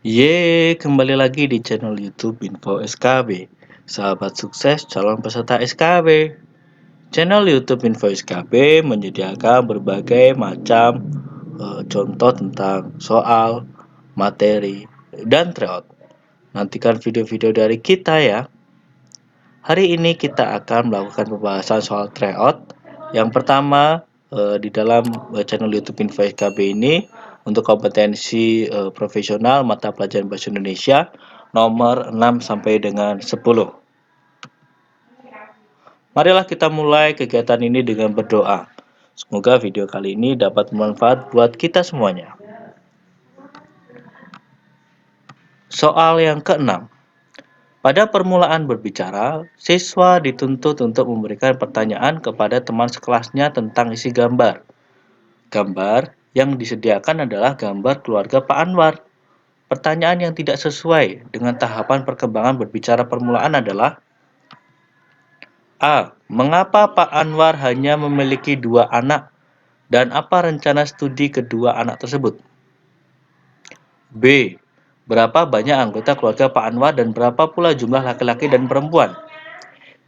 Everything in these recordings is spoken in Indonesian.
Kembali lagi di channel YouTube Info SKB. Sahabat sukses calon peserta SKB. Channel YouTube Info SKB menyediakan berbagai macam contoh tentang soal, materi, dan tryout. Nantikan video-video dari kita ya. Hari ini kita akan melakukan pembahasan soal tryout. Yang pertama di dalam channel YouTube Info SKB ini untuk kompetensi profesional mata pelajaran bahasa Indonesia nomor 6 sampai dengan 10. Marilah kita mulai kegiatan ini dengan berdoa. Semoga video kali ini dapat bermanfaat buat kita semuanya. Soal yang keenam. Pada permulaan berbicara, siswa dituntut untuk memberikan pertanyaan kepada teman sekelasnya tentang isi gambar. Gambar yang disediakan adalah gambar keluarga Pak Anwar. Pertanyaan yang tidak sesuai dengan tahapan perkembangan berbicara permulaan adalah A. Mengapa Pak Anwar hanya memiliki 2 anak dan apa rencana studi kedua anak tersebut? B. Berapa banyak anggota keluarga Pak Anwar dan berapa pula jumlah laki-laki dan perempuan?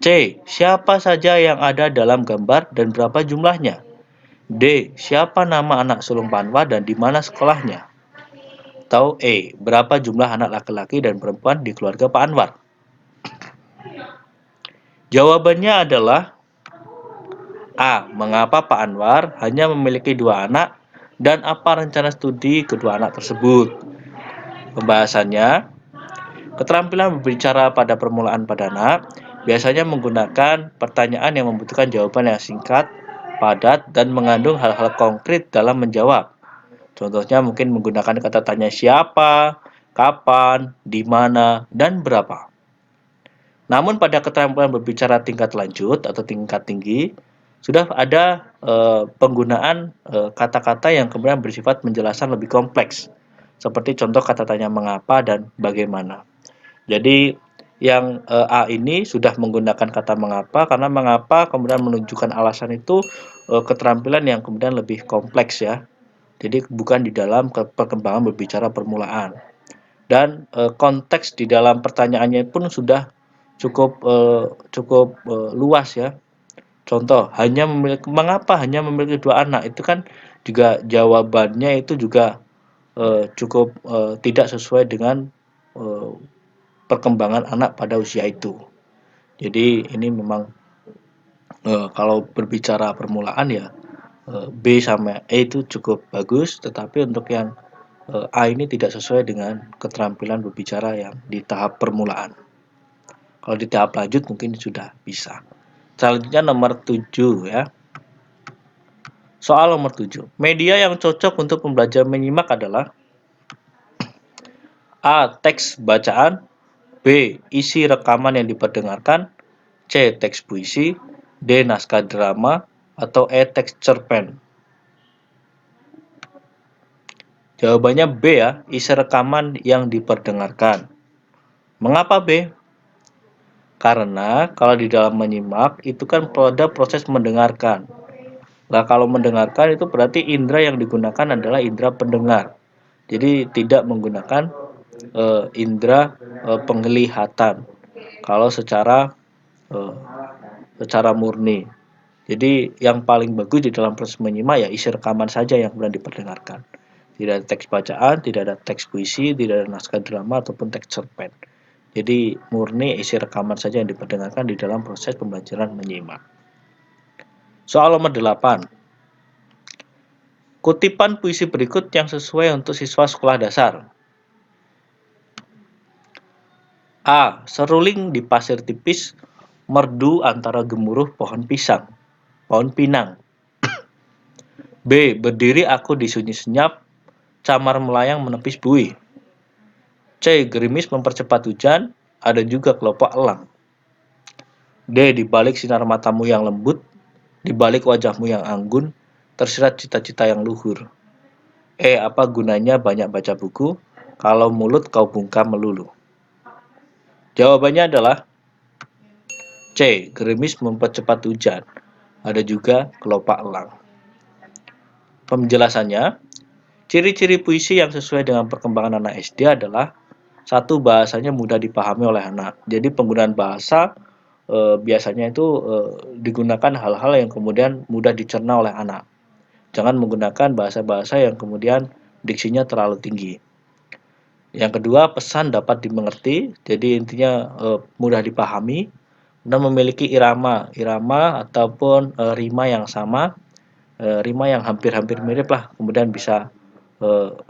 C. Siapa saja yang ada dalam gambar dan berapa jumlahnya? D. Siapa nama anak sulung Pak Anwar dan di mana sekolahnya? Atau E. Berapa jumlah anak laki-laki dan perempuan di keluarga Pak Anwar? Jawabannya adalah A. Mengapa Pak Anwar hanya memiliki 2 anak dan apa rencana studi kedua anak tersebut? Pembahasannya, keterampilan berbicara pada permulaan pada anak biasanya menggunakan pertanyaan yang membutuhkan jawaban yang singkat, padat, dan mengandung hal-hal konkret dalam menjawab. Contohnya mungkin menggunakan kata tanya siapa, kapan, di mana, dan berapa. Namun pada keterampilan berbicara tingkat lanjut atau tingkat tinggi, sudah ada penggunaan kata-kata yang kemudian bersifat penjelasan lebih kompleks. Seperti contoh kata tanya mengapa dan bagaimana. Jadi yang A ini sudah menggunakan kata mengapa karena mengapa kemudian menunjukkan alasan itu keterampilan yang kemudian lebih kompleks ya. Jadi bukan di dalam perkembangan berbicara permulaan. Dan konteks di dalam pertanyaannya pun sudah cukup luas ya. Contoh, mengapa hanya memiliki 2 anak? Itu kan juga jawabannya itu juga cukup tidak sesuai dengan perkembangan anak pada usia itu. Jadi ini memang kalau berbicara permulaan ya B sama E itu cukup bagus, tetapi untuk yang A ini tidak sesuai dengan keterampilan berbicara yang di tahap permulaan. Kalau di tahap lanjut mungkin sudah bisa. Selanjutnya nomor 7 ya. Soal nomor 7. Media yang cocok untuk pembelajaran menyimak adalah A. Teks bacaan, B. Isi rekaman yang diperdengarkan, C. Teks puisi, D. Naskah drama, atau E. Teks cerpen. Jawabannya B ya, isi rekaman yang diperdengarkan. Mengapa B? Karena kalau di dalam menyimak itu kan pada proses mendengarkan. Nah, kalau mendengarkan itu berarti indera yang digunakan adalah indera pendengar. Jadi tidak menggunakan indera penglihatan. Kalau secara murni. Jadi yang paling bagus di dalam proses menyimak ya isi rekaman saja yang kemudian diperdengarkan. Tidak ada teks bacaan, tidak ada teks puisi, tidak ada naskah drama ataupun teks cerpen. Jadi murni isi rekaman saja yang diperdengarkan di dalam proses pembelajaran menyimak. Soal nomor 8. Kutipan puisi berikut yang sesuai untuk siswa sekolah dasar. A. Seruling di pasir tipis, merdu antara gemuruh pohon pinang. B. Berdiri aku di sunyi senyap, camar melayang menepis buih. C. Gerimis mempercepat hujan, ada juga kelopak elang. D. Di balik sinar matamu yang lembut, di balik wajahmu yang anggun, tersirat cita-cita yang luhur. E. Apa gunanya banyak baca buku, kalau mulut kau bungkam melulu. Jawabannya adalah C. Gerimis mempercepat hujan, ada juga kelopak elang. Penjelasannya, Ciri-ciri puisi yang sesuai dengan perkembangan anak SD adalah satu, bahasanya mudah dipahami oleh anak. Jadi penggunaan bahasa biasanya itu digunakan hal-hal yang kemudian mudah dicerna oleh anak. Jangan menggunakan bahasa-bahasa yang kemudian diksinya terlalu tinggi. Yang kedua, pesan dapat dimengerti, jadi intinya mudah dipahami dan memiliki irama ataupun rima yang sama, rima yang hampir-hampir mirip lah, kemudian bisa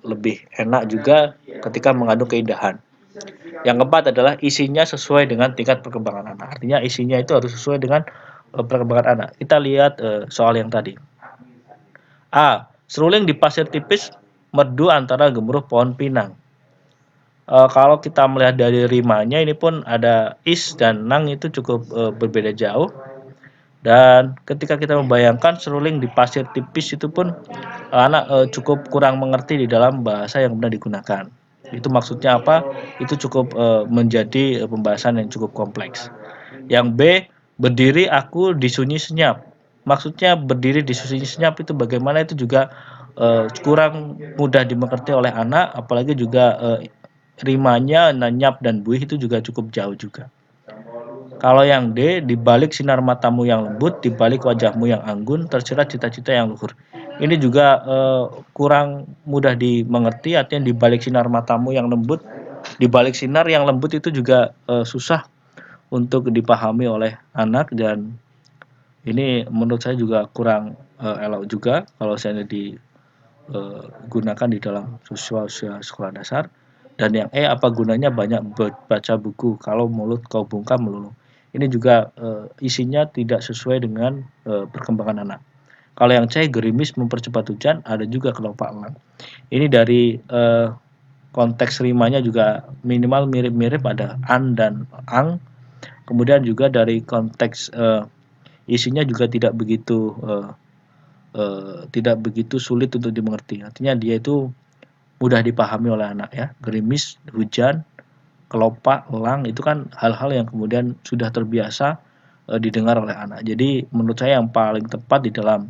lebih enak juga ketika mengandung keindahan. Yang keempat adalah isinya sesuai dengan tingkat perkembangan anak. Artinya isinya itu harus sesuai dengan perkembangan anak. Kita lihat soal yang tadi. A. Seruling di pasir tipis merdu antara gemuruh pohon pinang. Kalau kita melihat dari rimanya ini pun ada is dan nang itu cukup berbeda jauh. Dan ketika kita membayangkan seruling di pasir tipis itu pun anak cukup kurang mengerti di dalam bahasa yang benar digunakan. Itu maksudnya apa? Itu cukup menjadi pembahasan yang cukup kompleks. Yang B, berdiri aku di sunyi senyap. Maksudnya berdiri di sunyi senyap itu bagaimana, itu juga kurang mudah dimengerti oleh anak, apalagi juga rimanya nanyap dan buih itu juga cukup jauh juga. Kalau yang D, di balik sinar matamu yang lembut, di balik wajahmu yang anggun, tersirat cita-cita yang luhur. Ini juga kurang mudah dimengerti, artinya di balik sinar matamu yang lembut, di balik sinar yang lembut itu juga susah untuk dipahami oleh anak, dan ini menurut saya juga kurang elok juga kalau saya digunakan di dalam siswa sekolah dasar. Dan yang E, apa gunanya banyak baca buku kalau mulut kau bungkam melulu. Ini juga isinya tidak sesuai dengan perkembangan anak. Kalau yang C, gerimis mempercepat hujan, ada juga kelopak elang. Ini dari konteks rimanya juga minimal mirip-mirip, ada an dan ang. Kemudian juga dari konteks isinya juga tidak begitu sulit untuk dimengerti. Artinya dia itu mudah dipahami oleh anak ya. Gerimis, hujan, kelopak, elang itu kan hal-hal yang kemudian sudah terbiasa didengar oleh anak. Jadi menurut saya yang paling tepat di dalam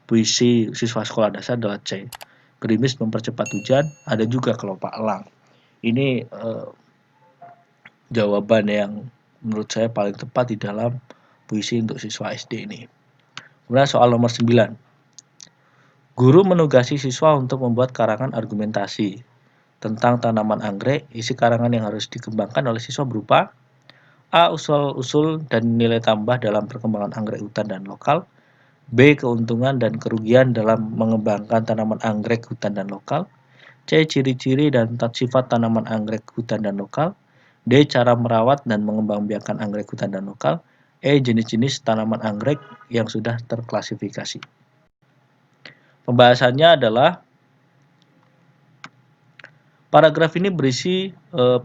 puisi siswa sekolah dasar adalah C. Gerimis mempercepat hujan, ada juga kelopak elang. Ini jawaban yang menurut saya paling tepat di dalam puisi untuk siswa SD ini. Kemudian soal nomor 9. Guru menugasi siswa untuk membuat karangan argumentasi tentang tanaman anggrek. Isi karangan yang harus dikembangkan oleh siswa berupa A. Usul-usul dan nilai tambah dalam perkembangan anggrek hutan dan lokal. B. Keuntungan dan kerugian dalam mengembangkan tanaman anggrek hutan dan lokal. C. Ciri-ciri dan sifat tanaman anggrek hutan dan lokal. D. Cara merawat dan mengembangbiakan anggrek hutan dan lokal. E. Jenis-jenis tanaman anggrek yang sudah terklasifikasi. Pembahasannya adalah paragraf ini berisi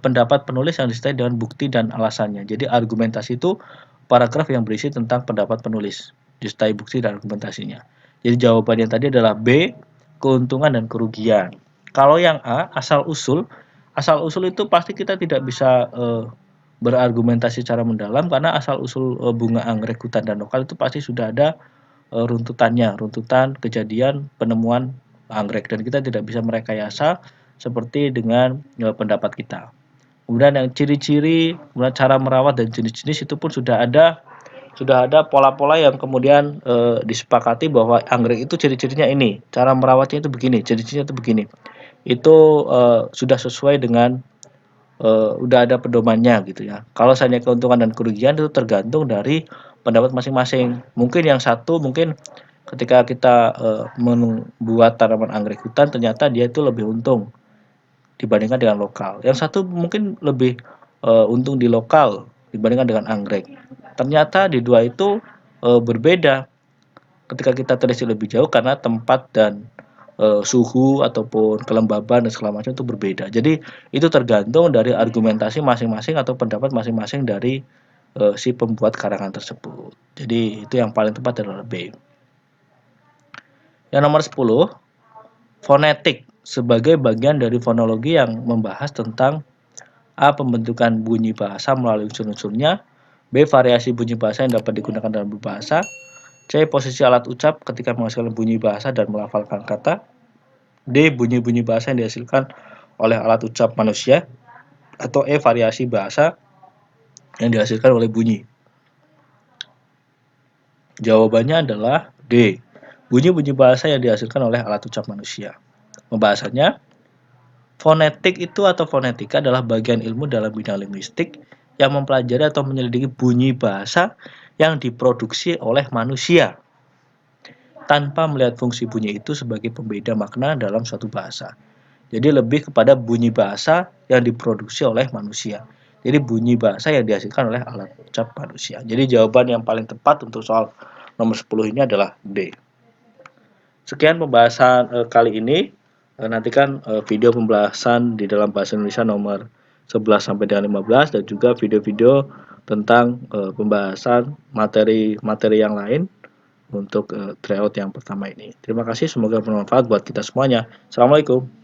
pendapat penulis yang disertai dengan bukti dan alasannya. Jadi argumentasi itu paragraf yang berisi tentang pendapat penulis, disertai bukti dan argumentasinya. Jadi jawaban yang tadi adalah B, keuntungan dan kerugian. Kalau yang A, asal-usul itu pasti kita tidak bisa berargumentasi secara mendalam, karena asal-usul bunga anggrek hutan dan lokal itu pasti sudah ada runtutan kejadian penemuan anggrek, dan kita tidak bisa merekayasa seperti dengan pendapat kita. Kemudian yang ciri-ciri, kemudian cara merawat dan jenis-jenis itu pun sudah ada pola-pola yang kemudian disepakati bahwa anggrek itu ciri-cirinya ini, cara merawatnya itu begini, ciri-cirinya itu begini. Itu sudah sesuai dengan udah ada pedomannya gitu ya. Kalau seandainya keuntungan dan kerugian itu tergantung dari pendapat masing-masing. Mungkin yang satu ketika kita membuat tanaman anggrek hutan, ternyata dia itu lebih untung dibandingkan dengan lokal. Yang satu mungkin lebih untung di lokal dibandingkan dengan anggrek. Ternyata di dua itu berbeda ketika kita telisik lebih jauh, karena tempat dan suhu ataupun kelembaban dan segala macam itu berbeda. Jadi itu tergantung dari argumentasi masing-masing atau pendapat masing-masing dari si pembuat karangan tersebut. Jadi itu yang paling tepat adalah B. Yang nomor 10, fonetik sebagai bagian dari fonologi yang membahas tentang A. Pembentukan bunyi bahasa melalui unsur-unsurnya. B. Variasi bunyi bahasa yang dapat digunakan dalam berbahasa. C. Posisi alat ucap ketika menghasilkan bunyi bahasa dan melafalkan kata. D. Bunyi-bunyi bahasa yang dihasilkan oleh alat ucap manusia. Atau E. Variasi bahasa yang dihasilkan oleh bunyi. Jawabannya adalah D. Bunyi-bunyi bahasa yang dihasilkan oleh alat ucap manusia. Pembahasannya, fonetik itu atau fonetika adalah bagian ilmu dalam bidang linguistik yang mempelajari atau menyelidiki bunyi bahasa yang diproduksi oleh manusia tanpa melihat fungsi bunyi itu sebagai pembeda makna dalam suatu bahasa. Jadi lebih kepada bunyi bahasa yang diproduksi oleh manusia. Jadi bunyi bahasa yang dihasilkan oleh alat ucap manusia. Jadi jawaban yang paling tepat untuk soal nomor 10 ini adalah D. Sekian pembahasan kali ini. Nantikan video pembahasan di dalam bahasa Indonesia nomor 11 sampai dengan 15 dan juga video-video tentang pembahasan materi-materi yang lain untuk tryout yang pertama ini. Terima kasih, semoga bermanfaat buat kita semuanya. Assalamualaikum.